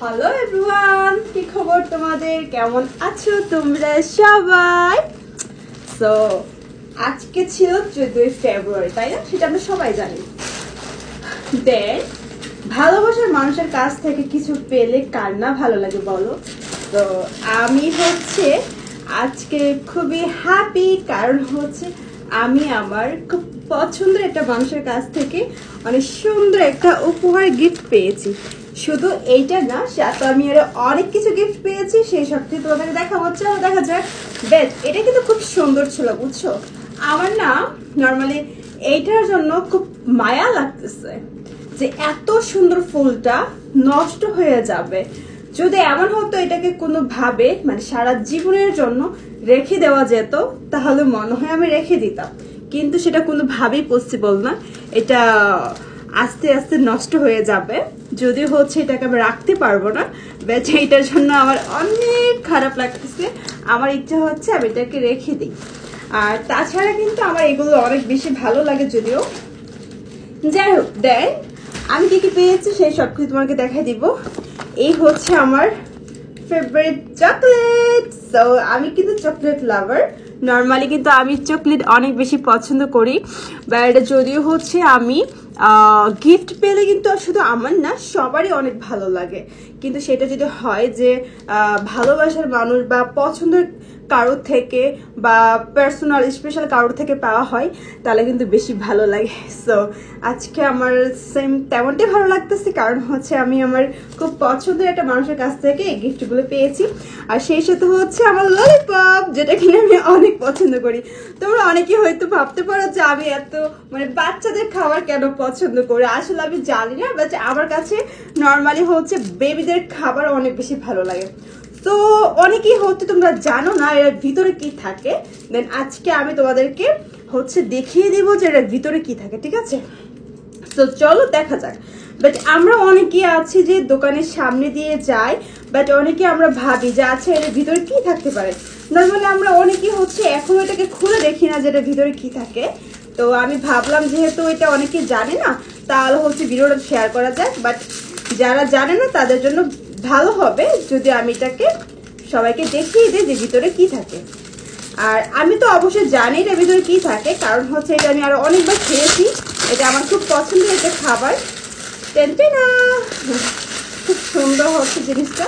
Hello everyone, কি খবর তোমাদের? কেমন আছো তোমরা সবাই? সো আজকে ছিল 14 ফেব্রুয়ারি, তাই না? সেটা আমরা সবাই জানি। দেন ভালোবাসার মানুষের কাছ থেকে কিছু পেলে কার না ভালো লাগে বলো? তো আমি আজকে খুবই হ্যাপি, কারণ আমি আমার খুব পছন্দের একটা মানুষের কাছ থেকে অনেক সুন্দর একটা উপহার গিফট পেয়েছি। শুধু এইটা না, সাথে আমি আরো অনেক কিছু গিফট পেয়েছি, সেই সব কিছু তোমাদেরকে দেখা হচ্ছে। দেখা যাক। বেশ, এটা কিন্তু খুব সুন্দর ছিল, বুঝছো? আমার না নর্মালি এইটার জন্য খুব মায়া লাগতেছে যে এত সুন্দর ফুলটা নষ্ট হয়ে যাবে। যদি এমন হতো এটাকে কোনোভাবে মানে সারা জীবনের জন্য রেখে দেওয়া যেত, তাহলে মনে হয় আমি রেখে দিতাম, কিন্তু সেটা কোনোভাবেই পসিবল না। এটা আস্তে আস্তে নষ্ট হয়ে যাবে, যদি এটাকে আমি রাখতে পারবো না। বেশ, এটার জন্য আমার অনেক খারাপ লাগতেছে। আমার ইচ্ছা হচ্ছে আমি এটাকে রেখে দিই। আর তাছাড়া কিন্তু আমার এগুলো অনেক বেশি ভালো লাগে যদিও। যাই হোক, দেন আমি কি কি পেয়েছি সেই সব কিছু তোমাকে দেখাই দিব। এই আমার ফেভারিট চকলেট। সো আমি কিন্তু চকলেট লাভার। নর্মালি কিন্তু আমি চকলেট অনেক বেশি পছন্দ করি, বাট যদিও আমি গিফট পেলে কিন্তু শুধু আমার না, সবারই অনেক ভালো লাগে। কিন্তু সেটা যদি হয় যে ভালোবাসার মানুষ বা পছন্দের কারোর থেকে বা পার্সোনাল স্পেশাল কারোর থেকে পাওয়া হয়, তাহলে কিন্তু বেশি ভালো লাগে। সো আজকে আমার সেম তেমনটাই ভালো লাগতেছে, কারণ আমি আমার খুব পছন্দের একটা মানুষের কাছ থেকে এই গিফটগুলো পেয়েছি। আর সেই সাথে আমার ললিপপ, যেটা কিনা আমি অনেক পছন্দ করি। তোমরা অনেকে হয়তো ভাবতে পারো যে আমি এত মানে বাচ্চাদের খাবার কেন পছন্দ করি। আসলে আমি জানি না, বাট আমার কাছে নর্মালি বেবিদের খাবার অনেক বেশি ভালো লাগে। তো অনেকেই তোমরা জানো না এর ভিতরে কি থাকে। দেন আজকে আমি তোমাদেরকে দেখিয়ে দিব যে এর ভিতরে কি থাকে, ঠিক আছে? তো চলো দেখা যাক। বাট আমরা অনেকেই আছি যে দোকানের সামনে দিয়ে যাই, বাট অনেকে আমরা ভাবি যে আচ্ছা এর ভিতরে কি থাকতে পারে। নর্মালি আমরা অনেকেই এখন এটাকে খুলে দেখি না যে এটার ভিতরে কি থাকে। তো আমি ভাবলাম যেহেতু এটা অনেকে জানে না, তাহলে ভিডিওটা শেয়ার করা যাক। বাট যারা জানে না তাদের জন্য ভালো হবে যদি আমি এটাকে সবাইকে দেখিয়ে দিই যে ভিতরে কি থাকে। আর আমি তো অবশ্যই জানি এটার ভিতরে কি থাকে, কারণ এটা আমি আরো অনেকবার খেয়েছি। এটা আমার খুব পছন্দের একটা খাবার। টেনটেনা, খুব সুন্দর জিনিসটা।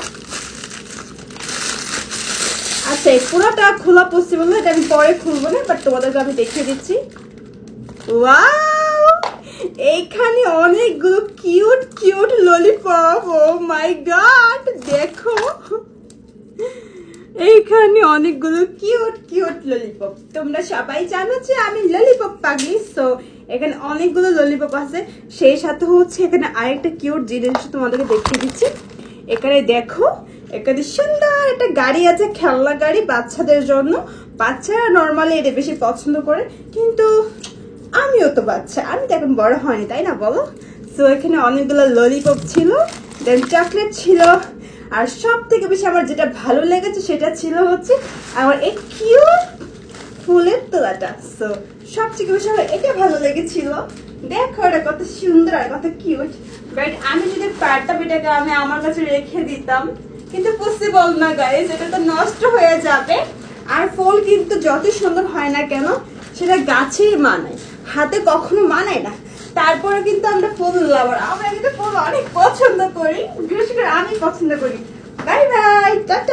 আচ্ছা, এই পুরোটা খোলা পসিবল না, এটা আমি পরে খুলবো না, বাট তোমাদেরকে আমি দেখিয়ে দিচ্ছি। ওয়াও, এইখানে অনেকগুলো কিউট কিউট ললিপপ। ও মাই গড, দেখো এইখানে অনেকগুলো কিউট কিউট ললিপপ। তোমরা সবাই জানো যে আমি ললিপপ পাগলি। সো এখানে অনেকগুলো ললিপপ আছে, সেই সাথে এখানে আরেকটা কিউট জিনিস তোমাদেরকে দেখিয়ে দিচ্ছি। এখানে দেখো, এখানে সুন্দর একটা গাড়ি আছে, খেলনা গাড়ি বাচ্চাদের জন্য। বাচ্চারা নর্মালি এটা বেশি পছন্দ করে, কিন্তু আমিও তো বাচ্চা, আমি তো এখন বড় হয়নি, তাই না বলো? সো এখানে অনেকগুলো ললিপপ ছিল, দেন চকলেট ছিল। আর সব থেকে বেশি আমার যেটা ভালো লেগেছে সেটা ছিল আমার এই কিউট ফুলের তোলাটা। সো সবথেকে বেশি আমার এটা ভালো লেগেছিল। দেখো এটা কত সুন্দর আর কত কিউট। বাট আমি যদি পারতাম এটাকে আমি আমার কাছে রেখে দিতাম, কিন্তু পসিবল না গাইস, এটা তো নষ্ট হয়ে যাবে। আর ফুল কিন্তু যত সুন্দর হয় না কেন, সেটা গাছেই মানায়, হাতে কখনো মানায় না। তারপরে কিন্তু আমরা ফুল লাভার, আমরা কিন্তু ফুল অনেক পছন্দ করি, বিশেষ করে আমি পছন্দ করি। Bye bye, tata.